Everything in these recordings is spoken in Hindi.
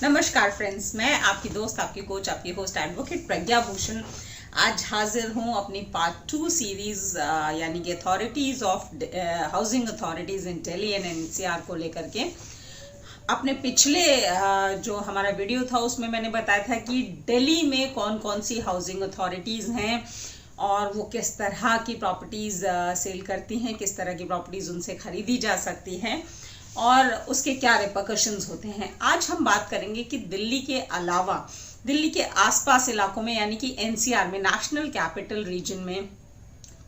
नमस्कार फ्रेंड्स, मैं आपकी दोस्त, आपकी कोच, आपकी होस्ट एडवोकेट प्रज्ञा भूषण आज हाजिर हूं अपनी पार्ट 2 सीरीज यानी कि authorities of housing authorities in Delhi and NCR को लेकर के। अपने पिछले जो हमारा वीडियो था उसमें मैंने बताया था कि दिल्ली में कौन कौन सी हाउसिंग अथॉरिटीज हैं और वो किस तरह की प्रॉपर्टीज सेल करती हैं, किस तरह की प्रॉपर्टीज उनसे खरीदी जा सकती हैं और उसके क्या रिपरकशंस होते हैं। आज हम बात करेंगे कि दिल्ली के अलावा दिल्ली के आसपास इलाकों में यानी कि एनसीआर में, नेशनल कैपिटल रीजन में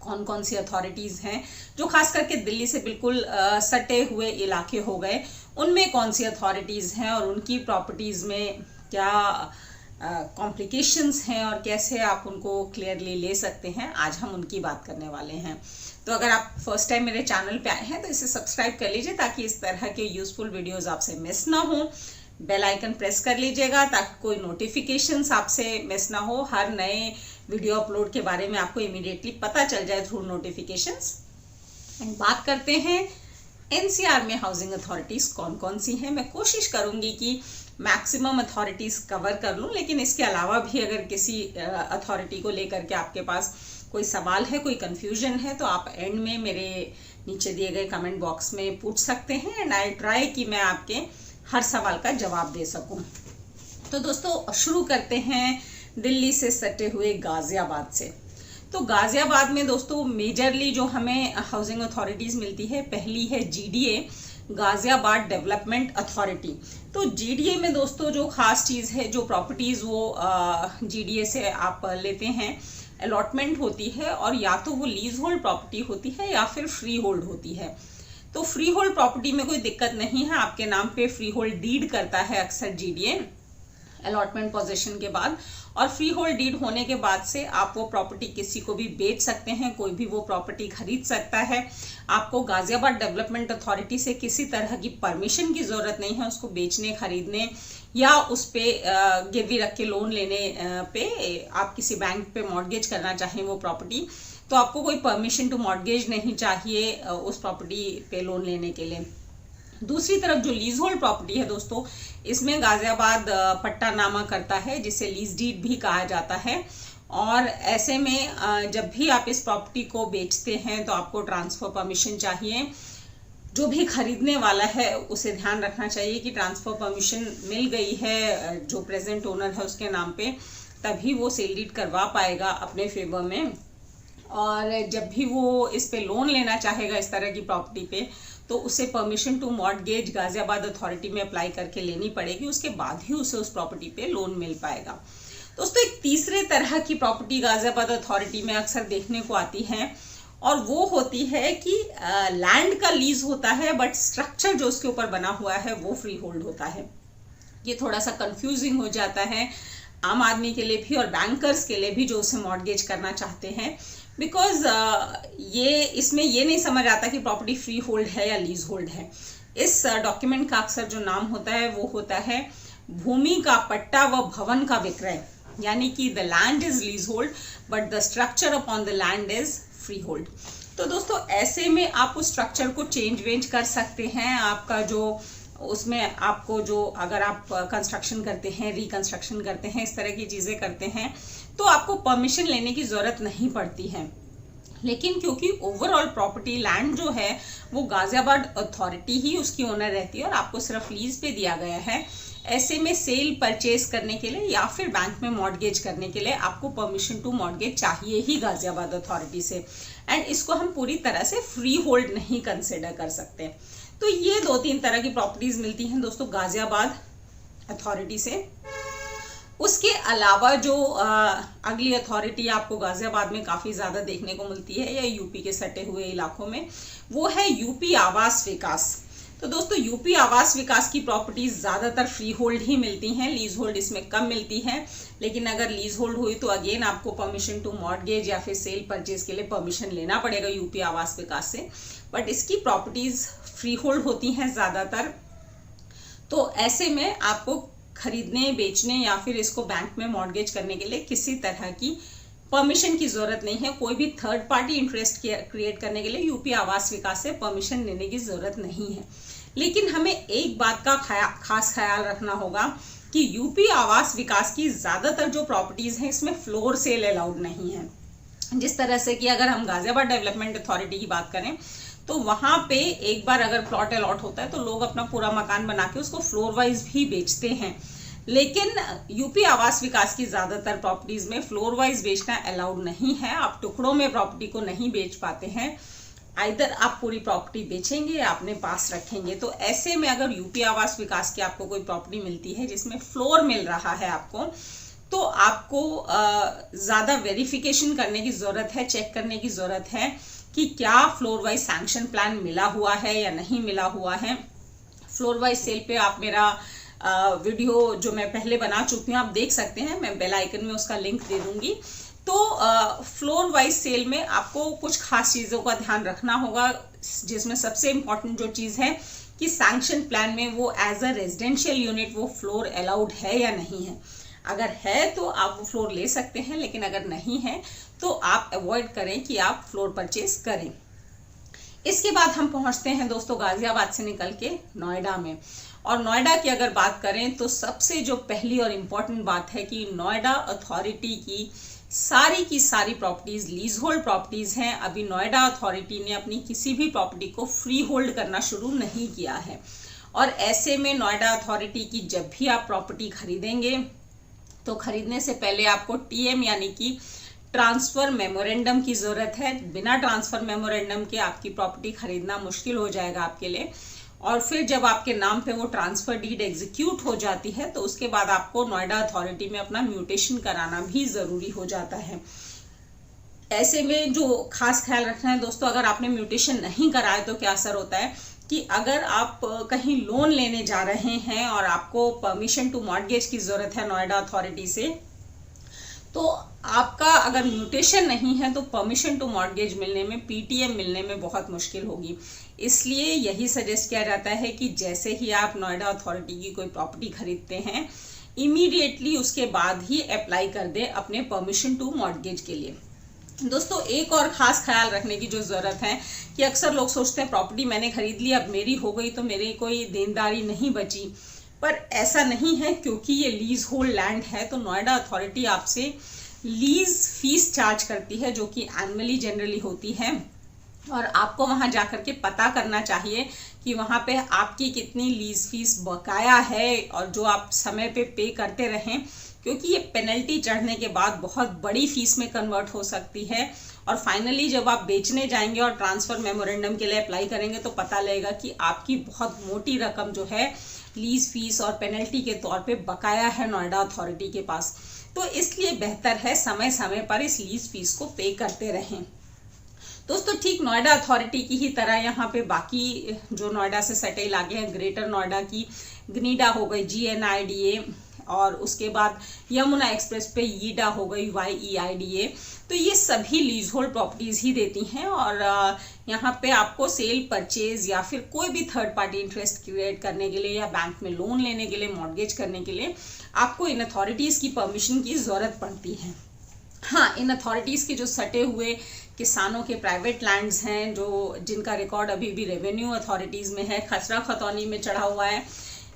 कौन कौन सी अथॉरिटीज हैं जो खास करके दिल्ली से बिल्कुल सटे हुए इलाके हो गए, उनमें कौन सी अथॉरिटीज हैं और उनकी प्रॉपर्टीज में क्या कॉम्प्लिकेशंस हैं और कैसे आप उनको क्लियरली ले सकते हैं। आज हम उनकी बात करने वाले हैं। तो अगर आप फर्स्ट टाइम मेरे चैनल पे आए हैं तो इसे सब्सक्राइब कर लीजिए ताकि इस तरह के यूजफुल वीडियोस आपसे मिस ना हो। बेल आइकन प्रेस कर लीजिएगा ताकि कोई नोटिफिकेशंस आपसे मिस ना हो। हर नए वीडियो अपलोड के बारे में आपको इमीडिएटली पता चल जाए थ्रू नोटिफिकेशंस। एंड बात करते हैं एनसीआर में हाउसिंग अथॉरिटीज कौन कौन सी हैं। मैं कोशिश करूंगी कि मैक्सिमम अथॉरिटीज कवर कर लूं, लेकिन इसके अलावा भी अगर किसी अथॉरिटी को लेकर के आपके पास कोई सवाल है, कोई कंफ्यूजन है, तो आप एंड में मेरे नीचे दिए गए कमेंट बॉक्स में पूछ सकते हैं एंड आई ट्राई कि मैं आपके हर सवाल का जवाब दे सकूं। तो दोस्तों शुरू करते हैं दिल्ली से सटे हुए गाजियाबाद से। तो गाजियाबाद में दोस्तों मेजरली जो हमें हाउसिंग अथॉरिटीज मिलती है, पहली है जीडीए, गाजियाबाद डेवलपमेंट अथॉरिटी। तो जीडीए में दोस्तों जो खास चीज है, जो प्रॉपर्टीज वो जीडीए से आप लेते हैं, अलॉटमेंट होती है और या तो वो लीज होल्ड प्रॉपर्टी होती है या फिर फ्री होल्ड होती है। तो फ्री होल्ड प्रॉपर्टी में कोई दिक्कत नहीं है, आपके नाम पे फ्री होल्ड डीड करता है अक्सर जीडीए अलॉटमेंट पोजीशन के बाद, और फ्री होल्ड डीड होने के बाद से आप वो प्रॉपर्टी किसी को भी बेच सकते हैं, कोई भी वो प्रॉपर्टी खरीद सकता है। आपको गाजियाबाद डेवलपमेंट अथॉरिटी से किसी तरह की परमिशन की जरूरत नहीं है उसको बेचने, खरीदने या उस पे गिरवी रख के लोन लेने पे। आप किसी बैंक पे मॉर्गेज करना चाहें वो प्रॉपर्टी, तो आपको कोई परमिशन टू मॉर्गेज नहीं चाहिए उस प्रॉपर्टी पे लोन लेने के लिए। दूसरी तरफ जो लीज होल्ड प्रॉपर्टी है दोस्तों, इसमें गाजियाबाद पट्टानामा करता है जिसे लीज डीड भी कहा जाता है। और ऐसे में जब भी आप इस प्रॉपर्टी को बेचते हैं तो आपको ट्रांसफर परमिशन चाहिए। जो भी खरीदने वाला है उसे ध्यान रखना चाहिए कि ट्रांसफर परमिशन मिल गई है जो प्रेजेंट ओनर है उसके नाम पे, तभी वो सेल डीड करवा पाएगा अपने फेवर में। और जब भी वो इस पे लोन लेना चाहेगा इस तरह की प्रॉपर्टी पे, तो उसे permission to mortgage Ghaziabad authority में अप्लाई करके लेनी पड़ेगी, उसके बाद ही उसे उस प्रॉपर्टी पे लोन मिल पाएगा। दोस्तों एक तीसरे तरह की प्रॉपर्टी गाजियाबाद अथॉरिटी में अक्सर देखने को आती है और वो होती है कि लैंड का लीज होता है बट स्ट्रक्चर जो उसके ऊपर बना हुआ है वो फ्री होल्ड होता है। ये थोड़ा सा कंफ्यूजिंग हो जाता है आम आदमी के लिए भी और बैंकर्स के लिए भी जो उसे मॉर्गेज करना चाहते हैं, बिकॉज ये इसमें ये नहीं समझ आता कि प्रॉपर्टी फ्री होल्ड है या लीज होल्ड है। इस डॉक्यूमेंट का अक्सर जो नाम होता है वो होता है भूमि का पट्टा व भवन का विक्रय, यानी कि the land is lease hold but the structure upon the land is free hold. तो दोस्तों ऐसे में आप उस स्ट्रक्चर को चेंज वेंज कर सकते हैं। आपका जो उसमें आपको जो अगर आप कंस्ट्रक्शन करते हैं, रिकंस्ट्रक्शन करते हैं, इस तरह की चीजें करते हैं तो आपको परमिशन लेने की जरूरत नहीं पड़ती है। लेकिन क्योंकि ओवरऑल प्रॉपर्टी लैंड जो है वो गाजियाबाद अथॉरिटी ही उसकी ओनर रहती है और आपको सिर्फ लीज पे दिया गया है, ऐसे में सेल परचेज करने के लिए या फिर बैंक में मॉर्गेज करने के लिए आपको परमिशन टू मॉर्गेज चाहिए ही गाजियाबाद अथॉरिटी से। एंड इसको हम पूरी तरह से फ्री होल्ड नहीं कंसिडर कर सकते। तो ये 2-3 तरह की प्रॉपर्टीज मिलती हैं दोस्तों गाजियाबाद अथॉरिटी से। उसके अलावा जो अगली अथॉरिटी आपको गाजियाबाद में काफी ज्यादा देखने को मिलती है या यूपी के सटे हुए इलाकों में, वो है यूपी आवास विकास। तो दोस्तों यूपी आवास विकास की प्रॉपर्टीज ज्यादातर फ्री होल्ड ही मिलती हैं, लीज होल्ड इसमें कम मिलती है। लेकिन अगर लीज होल्ड हुई तो अगेन आपको परमिशन टू मॉर्गेज या फिर सेल परचेज के लिए परमिशन लेना पड़ेगा यूपी आवास विकास से, बट इसकी प्रॉपर्टीज फ्री होल्ड होती हैं ज्यादातर। तो ऐसे में आपको खरीदने, बेचने या फिर इसको बैंक में मॉर्गेज करने के लिए किसी तरह की परमिशन की जरूरत नहीं है। कोई भी थर्ड पार्टी इंटरेस्ट क्रिएट करने के लिए यूपी आवास विकास से परमिशन लेने की जरूरत नहीं है। लेकिन हमें एक बात का खास ख्याल रखना होगा कि यूपी आवास विकास की ज्यादातर जो प्रॉपर्टीज हैं इसमें फ्लोर सेल अलाउड नहीं है। जिस तरह से कि अगर हम गाजियाबाद डेवलपमेंट अथॉरिटी की बात करें तो वहां पे एक बार अगर प्लॉट अलॉट होता है तो लोग अपना पूरा मकान बना के उसको फ्लोर वाइज भी बेचते हैं, लेकिन यूपी आवास विकास की ज्यादातर प्रॉपर्टीज में फ्लोर वाइज बेचना अलाउड नहीं है। आप टुकड़ों में प्रॉपर्टी को नहीं बेच पाते हैं, आइदर आप पूरी प्रॉपर्टी बेचेंगे या अपने पास रखेंगे। तो ऐसे में अगर यूपी आवास विकास की आपको कोई प्रॉपर्टी मिलती है जिसमें फ्लोर मिल रहा है आपको, तो आपको ज्यादा वेरिफिकेशन करने की जरूरत है, चेक करने की जरूरत है कि क्या फ्लोर वाइज सैंक्शन प्लान मिला हुआ है या नहीं मिला हुआ है। फ्लोर वाइज सेल पे आप मेरा वीडियो जो मैं पहले बना चुकी हूँ आप देख सकते हैं, मैं बेल आइकन में उसका लिंक दे दूंगी। तो फ्लोर वाइज सेल में आपको कुछ खास चीजों का ध्यान रखना होगा, जिसमें सबसे इम्पोर्टेंट जो चीज है कि सैंक्शन प्लान में वो एज अ रेजिडेंशियल यूनिट वो फ्लोर अलाउड है या नहीं है। अगर है तो आप वो फ्लोर ले सकते हैं, लेकिन अगर नहीं है तो आप अवॉइड करें कि आप फ्लोर परचेज करें। इसके बाद हम पहुंचते हैं दोस्तों गाजियाबाद से निकल के नोएडा में। और नोएडा की अगर बात करें तो सबसे जो पहली और इम्पोर्टेंट बात है कि नोएडा अथॉरिटी की सारी प्रॉपर्टीज लीज होल्ड प्रॉपर्टीज हैं। अभी नोएडा अथॉरिटी ने अपनी किसी भी प्रॉपर्टी को फ्री होल्ड करना शुरू नहीं किया है। और ऐसे में नोएडा अथॉरिटी की जब भी आप प्रॉपर्टी खरीदेंगे तो खरीदने से पहले आपको टीएम यानी कि ट्रांसफर मेमोरेंडम की जरूरत है। बिना ट्रांसफर मेमोरेंडम के आपकी प्रॉपर्टी खरीदना मुश्किल हो जाएगा आपके लिए। और फिर जब आपके नाम पे वो ट्रांसफर डीड एग्जीक्यूट हो जाती है तो उसके बाद आपको नोएडा अथॉरिटी में अपना म्यूटेशन कराना भी जरूरी हो जाता है। ऐसे में जो खास ख्याल रखना है दोस्तों, अगर आपने म्यूटेशन नहीं कराया तो क्या असर होता है कि अगर आप कहीं लोन लेने जा रहे हैं और आपको परमिशन टू मॉर्गेज की जरूरत है नोएडा अथॉरिटी से, तो आपका अगर म्यूटेशन नहीं है तो परमिशन टू मॉर्गेज मिलने में, पीटीएम मिलने में बहुत मुश्किल होगी। इसलिए यही सजेस्ट किया जाता है कि जैसे ही आप नोएडा अथॉरिटी की कोई प्रॉपर्टी खरीदते हैं इमीडिएटली उसके बाद ही अप्लाई कर दें अपने परमिशन टू मॉर्गेज के लिए। दोस्तों एक और खास ख्याल रखने की जो जरूरत है कि अक्सर लोग सोचते हैं प्रॉपर्टी मैंने खरीद ली, अब मेरी हो गई तो मेरी कोई देनदारी नहीं बची, पर ऐसा नहीं है। क्योंकि ये लीज होल्ड लैंड है तो नोएडा अथॉरिटी आपसे लीज फीस चार्ज करती है जो कि एनुअली जनरली होती है। और आपको वहां जाकर के पता करना चाहिए कि वहां पे आपकी कितनी लीज फीस बकाया है और जो आप समय पे करते रहें, क्योंकि ये पेनल्टी चढ़ने के बाद बहुत बड़ी फीस में कन्वर्ट हो सकती है। और फाइनली जब आप बेचने जाएंगे और ट्रांसफर मेमोरेंडम के लिए अप्लाई करेंगे तो पता लगेगा कि आपकी बहुत मोटी रकम जो है लीज फीस और पेनल्टी के तौर पे बकाया है नोएडा अथॉरिटी के पास। तो इसलिए बेहतर है समय समय पर इस लीज फीस को पे करते रहें। दोस्तों ठीक नोएडा अथॉरिटी की ही तरह यहाँ पे बाकी जो नोएडा से सटे इलाके हैं, ग्रेटर नोएडा की ग्नीडा हो गई GNIDA, और उसके बाद यमुना एक्सप्रेस पे यीडा हो गई YEIDA, तो ये सभी लीज होल्ड प्रॉपर्टीज ही देती हैं। और यहाँ पे आपको सेल, परचेज या फिर कोई भी थर्ड पार्टी इंटरेस्ट क्रिएट करने के लिए या बैंक में लोन लेने के लिए, मॉर्गेज करने के लिए आपको इन अथॉरिटीज की परमिशन की जरूरत पड़ती है। हाँ, इन अथॉरिटीज के जो सटे हुए किसानों के प्राइवेट लैंड्स हैं जो जिनका रिकॉर्ड अभी भी रेवेन्यू अथॉरिटीज में है, खसरा खतौनी में चढ़ा हुआ है,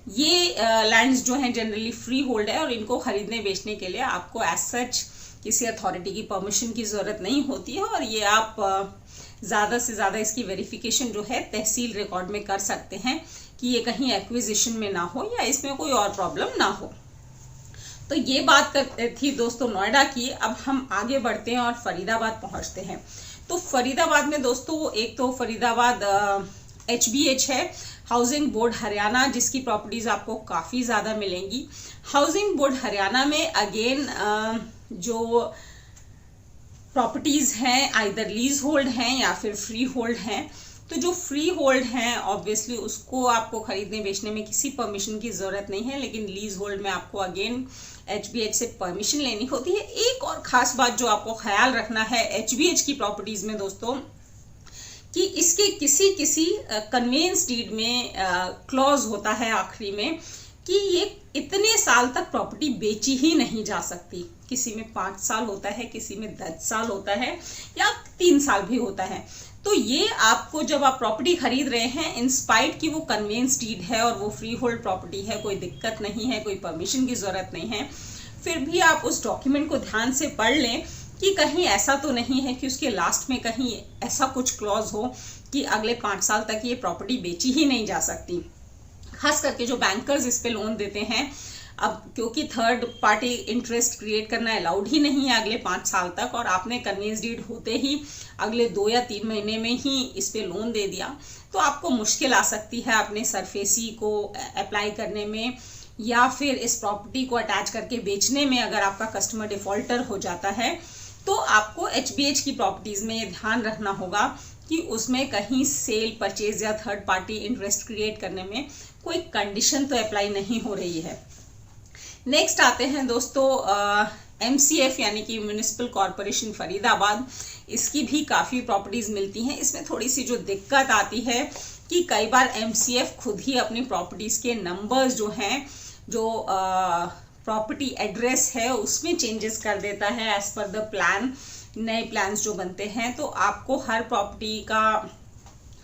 ये लैंड्स जो हैं जनरली फ्री होल्ड है और इनको खरीदने बेचने के लिए आपको एज सच किसी अथॉरिटी की परमिशन की जरूरत नहीं होती है। और ये आप ज़्यादा से ज़्यादा इसकी वेरिफिकेशन जो है तहसील रिकॉर्ड में कर सकते हैं कि ये कहीं एक्विजिशन में ना हो या इसमें कोई और प्रॉब्लम ना हो। तो ये बात थी दोस्तों नोएडा की। अब हम आगे बढ़ते हैं और फरीदाबाद पहुंचते हैं। तो फरीदाबाद में दोस्तों एक तो फरीदाबाद HBH है, हाउसिंग बोर्ड हरियाणा, जिसकी प्रॉपर्टीज आपको काफ़ी ज़्यादा मिलेंगी। हाउसिंग बोर्ड हरियाणा में अगेन जो प्रॉपर्टीज हैं आइदर लीज होल्ड हैं या फिर फ्री होल्ड हैं। तो जो फ्री होल्ड हैं ऑब्वियसली उसको आपको खरीदने बेचने में किसी परमिशन की ज़रूरत नहीं है, लेकिन लीज होल्ड में आपको अगेन HBH से परमिशन लेनी होती है। एक और ख़ास बात जो आपको ख्याल रखना है HBH की प्रॉपर्टीज़ में दोस्तों, कि इसके किसी कन्वेंस डीड में क्लॉज होता है आखिरी में कि ये इतने साल तक प्रॉपर्टी बेची ही नहीं जा सकती। किसी में 5 साल होता है, किसी में 10 साल होता है या 3 साल भी होता है। तो ये आपको जब आप प्रॉपर्टी खरीद रहे हैं, इंस्पाइट की वो कन्वेंस डीड है और वो फ्री होल्ड प्रॉपर्टी है, कोई दिक्कत नहीं है, कोई परमिशन की ज़रूरत नहीं है, फिर भी आप उस डॉक्यूमेंट को ध्यान से पढ़ लें कि कहीं ऐसा तो नहीं है कि उसके लास्ट में कहीं ऐसा कुछ क्लॉज हो कि अगले 5 साल तक ये प्रॉपर्टी बेची ही नहीं जा सकती। खास करके जो बैंकर्स इस पे लोन देते हैं, अब क्योंकि थर्ड पार्टी इंटरेस्ट क्रिएट करना अलाउड ही नहीं है अगले 5 साल तक, और आपने कन्वेंस डीड होते ही अगले 2 या 3 महीने में ही इस पे लोन दे दिया, तो आपको मुश्किल आ सकती है अपने सरफेसी को अप्लाई करने में या फिर इस प्रॉपर्टी को अटैच करके बेचने में। अगर आपका कस्टमर डिफॉल्टर हो जाता है तो आपको HBH की प्रॉपर्टीज में ये ध्यान रखना होगा कि उसमें कहीं सेल, परचेज या थर्ड पार्टी इंटरेस्ट क्रिएट करने में कोई कंडीशन तो अप्लाई नहीं हो रही है। नेक्स्ट आते हैं दोस्तों MCF यानी कि म्युनिसिपल कॉरपोरेशन फरीदाबाद। इसकी भी काफ़ी प्रॉपर्टीज़ मिलती हैं। इसमें थोड़ी सी जो दिक्कत आती है कि कई बार MCF खुद ही अपनी प्रॉपर्टीज़ के नंबर्स जो हैं, जो प्रॉपर्टी एड्रेस है उसमें चेंजेस कर देता है एज पर द प्लान। नए प्लान्स जो बनते हैं तो आपको हर प्रॉपर्टी का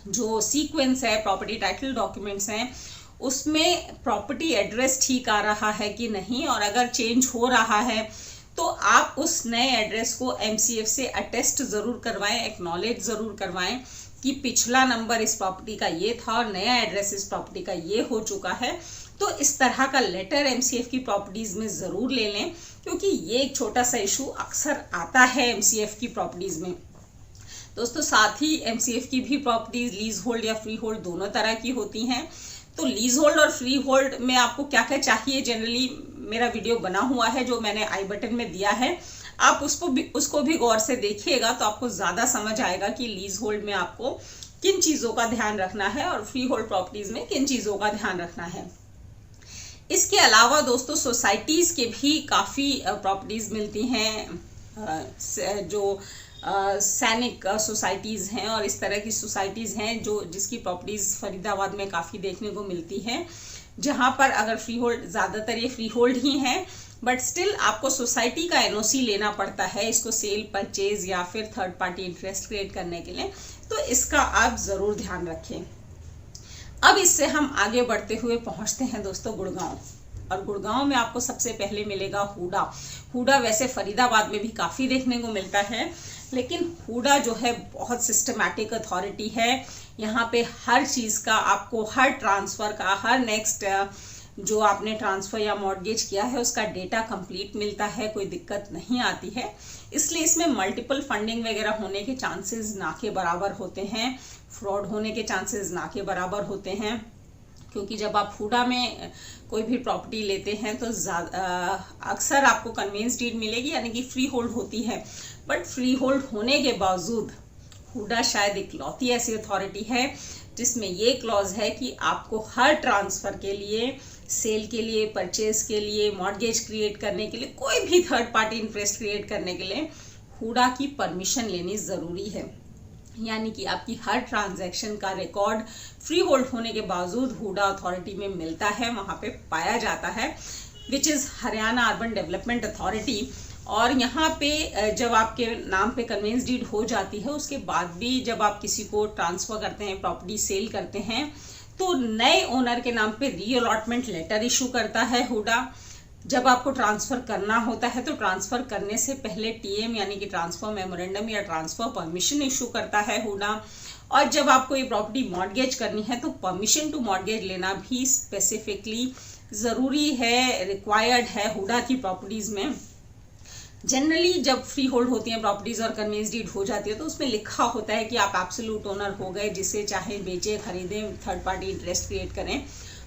जो सीक्वेंस है, प्रॉपर्टी टाइटल डॉक्यूमेंट्स हैं, उसमें प्रॉपर्टी एड्रेस ठीक आ रहा है कि नहीं, और अगर चेंज हो रहा है तो आप उस नए एड्रेस को MCF से अटेस्ट ज़रूर करवाएं, एक्नॉलेज ज़रूर करवाएं कि पिछला नंबर इस प्रॉपर्टी का ये था और नया एड्रेस इस प्रॉपर्टी का ये हो चुका है। तो इस तरह का लेटर MCF की प्रॉपर्टीज़ में ज़रूर ले लें, क्योंकि ये एक छोटा सा इशू अक्सर आता है MCF की प्रॉपर्टीज़ में। दोस्तों साथ ही MCF की भी प्रॉपर्टीज़ लीज होल्ड या फ्री होल्ड दोनों तरह की होती हैं। तो लीज होल्ड और फ्री होल्ड में आपको क्या क्या चाहिए, जनरली मेरा वीडियो बना हुआ है जो मैंने आई बटन में दिया है, आप उसको भी गौर से देखिएगा तो आपको ज़्यादा समझ आएगा कि लीज होल्ड में आपको किन चीज़ों का ध्यान रखना है और फ्री होल्ड प्रॉपर्टीज़ में किन चीज़ों का ध्यान रखना है। इसके अलावा दोस्तों सोसाइटीज़ के भी काफ़ी प्रॉपर्टीज़ मिलती हैं, जो सैनिक सोसाइटीज़ हैं और इस तरह की सोसाइटीज़ हैं जिसकी प्रॉपर्टीज़ फरीदाबाद में काफ़ी देखने को मिलती है, जहां पर अगर फ्री होल्ड, ज़्यादातर ये फ्री होल्ड ही हैं, बट स्टिल आपको सोसाइटी का NOC लेना पड़ता है इसको सेल, परचेज या फिर थर्ड पार्टी इंटरेस्ट क्रिएट करने के लिए। तो इसका आप ज़रूर ध्यान रखें। अब इससे हम आगे बढ़ते हुए पहुंचते हैं दोस्तों गुड़गांव, और गुड़गांव में आपको सबसे पहले मिलेगा हुडा। हुडा वैसे फरीदाबाद में भी काफ़ी देखने को मिलता है, लेकिन हुडा जो है बहुत सिस्टमैटिक अथॉरिटी है। यहाँ पे हर चीज़ का आपको, हर ट्रांसफ़र का, हर नेक्स्ट जो आपने ट्रांसफ़र या मॉर्गेज किया है उसका डेटा कंप्लीट मिलता है, कोई दिक्कत नहीं आती है। इसलिए इसमें मल्टीपल फंडिंग वगैरह होने के चांसेस ना के बराबर होते हैं, फ्रॉड होने के चांसेस ना के बराबर होते हैं, क्योंकि जब आप हुडा में कोई भी प्रॉपर्टी लेते हैं तो अक्सर आपको कन्वेंस डीड मिलेगी, यानी कि फ्री होल्ड होती है, बट फ्री होल्ड होने के बावजूद हुडा शायद इकलौती ऐसी अथॉरिटी है जिसमें ये क्लॉज है कि आपको हर ट्रांसफ़र के लिए, सेल के लिए, परचेज के लिए, मॉर्गेज क्रिएट करने के लिए, कोई भी थर्ड पार्टी इंटरेस्ट क्रिएट करने के लिए हुडा की परमिशन लेनी ज़रूरी है। यानी कि आपकी हर ट्रांजैक्शन का रिकॉर्ड फ्री होल्ड होने के बावजूद हुडा अथॉरिटी में मिलता है, वहाँ पे पाया जाता है, which is Haryana urban development authority. और यहाँ पे जब आपके नाम पे कन्वेंस डीड हो जाती है उसके बाद भी जब आप किसी को ट्रांसफ़र करते हैं, प्रॉपर्टी सेल करते हैं, तो नए ओनर के नाम पे री अलॉटमेंट लेटर इशू करता है हुडा। जब आपको ट्रांसफ़र करना होता है तो ट्रांसफ़र करने से पहले TM यानी कि ट्रांसफ़र मेमोरेंडम या ट्रांसफ़र परमिशन इशू करता है हुडा। और जब आपको ये प्रॉपर्टी मॉर्गेज करनी है तो परमिशन टू मॉर्गेज लेना भी स्पेसिफिकली ज़रूरी है, रिक्वायर्ड है हुडा की प्रॉपर्टीज़ में। जनरली जब फ्री होल्ड होती हैं प्रॉपर्टीज़ और कन्वेंस डीड हो जाती है तो उसमें लिखा होता है कि आप एब्सोल्यूट ओनर हो गए, जिसे चाहे बेचें, खरीदें, थर्ड पार्टी इंटरेस्ट क्रिएट करें।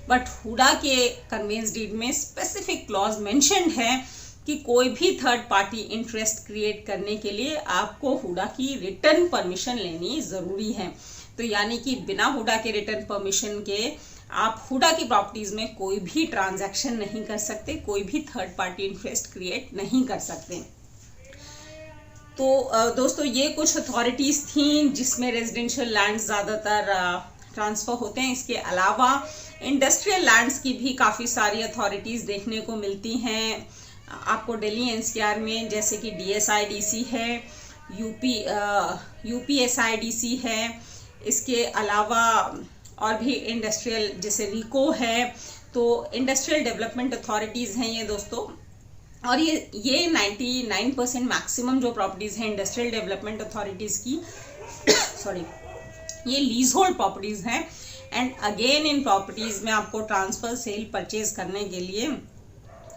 बट हुडा के कन्वेंस डीड में स्पेसिफिक क्लॉज मेंशन्ड है कि कोई भी थर्ड पार्टी इंटरेस्ट क्रिएट करने के लिए आपको हुडा की रिटर्न परमिशन लेनी ज़रूरी है। तो यानी कि बिना हुडा के रिटर्न परमिशन के आप हुडा की प्रॉपर्टीज़ में कोई भी ट्रांजैक्शन नहीं कर सकते, कोई भी थर्ड पार्टी इंटरेस्ट क्रिएट नहीं कर सकते। तो दोस्तों ये कुछ अथॉरिटीज़ थी जिसमें रेजिडेंशियल लैंड ज़्यादातर ट्रांसफ़र होते हैं। इसके अलावा इंडस्ट्रियल लैंड्स की भी काफ़ी सारी अथॉरिटीज़ देखने को मिलती हैं आपको दिल्ली NCR में, जैसे कि DSIDC है, UPSIDC है, इसके अलावा और भी इंडस्ट्रियल जैसे रिको है, तो इंडस्ट्रियल डेवलपमेंट अथॉरिटीज़ हैं ये दोस्तों। और ये 99% मैक्सिमम जो प्रॉपर्टीज़ हैं इंडस्ट्रियल डेवलपमेंट अथॉरिटीज़ की सॉरी, ये लीज होल्ड प्रॉपर्टीज़ हैं। एंड अगेन इन प्रॉपर्टीज़ में आपको ट्रांसफ़र, सेल, परचेज करने के लिए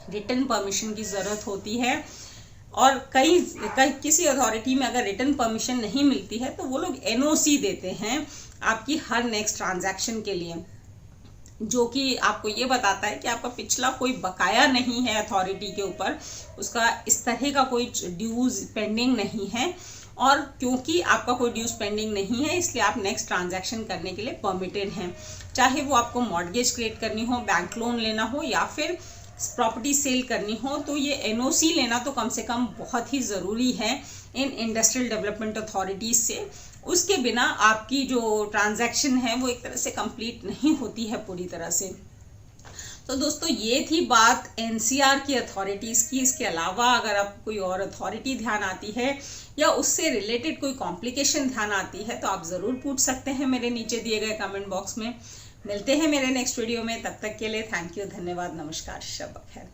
रिटन परमिशन की ज़रूरत होती है। और किसी अथॉरिटी में अगर रिटन परमिशन नहीं मिलती है तो वो लोग NOC देते हैं आपकी हर नेक्स्ट ट्रांजैक्शन के लिए, जो कि आपको ये बताता है कि आपका पिछला कोई बकाया नहीं है अथॉरिटी के ऊपर, उसका इस तरह का कोई ड्यूज पेंडिंग नहीं है। और क्योंकि आपका कोई ड्यूज पेंडिंग नहीं है इसलिए आप नेक्स्ट ट्रांजैक्शन करने के लिए परमिटेड हैं, चाहे वो आपको मॉर्गेज क्रिएट करनी हो, बैंक लोन लेना हो या फिर प्रॉपर्टी सेल करनी हो। तो ये NOC लेना तो कम से कम बहुत ही ज़रूरी है इन इंडस्ट्रियल डेवलपमेंट अथॉरिटीज़ से। उसके बिना आपकी जो ट्रांजैक्शन है वो एक तरह से कंप्लीट नहीं होती है पूरी तरह से। तो दोस्तों ये थी बात NCR की अथॉरिटीज़ की। इसके अलावा अगर आपको कोई और अथॉरिटी ध्यान आती है या उससे रिलेटेड कोई कॉम्प्लिकेशन ध्यान आती है तो आप ज़रूर पूछ सकते हैं मेरे नीचे दिए गए कमेंट बॉक्स में। मिलते हैं मेरे नेक्स्ट वीडियो में, तब तक के लिए थैंक यू, धन्यवाद, नमस्कार, शब बखैर।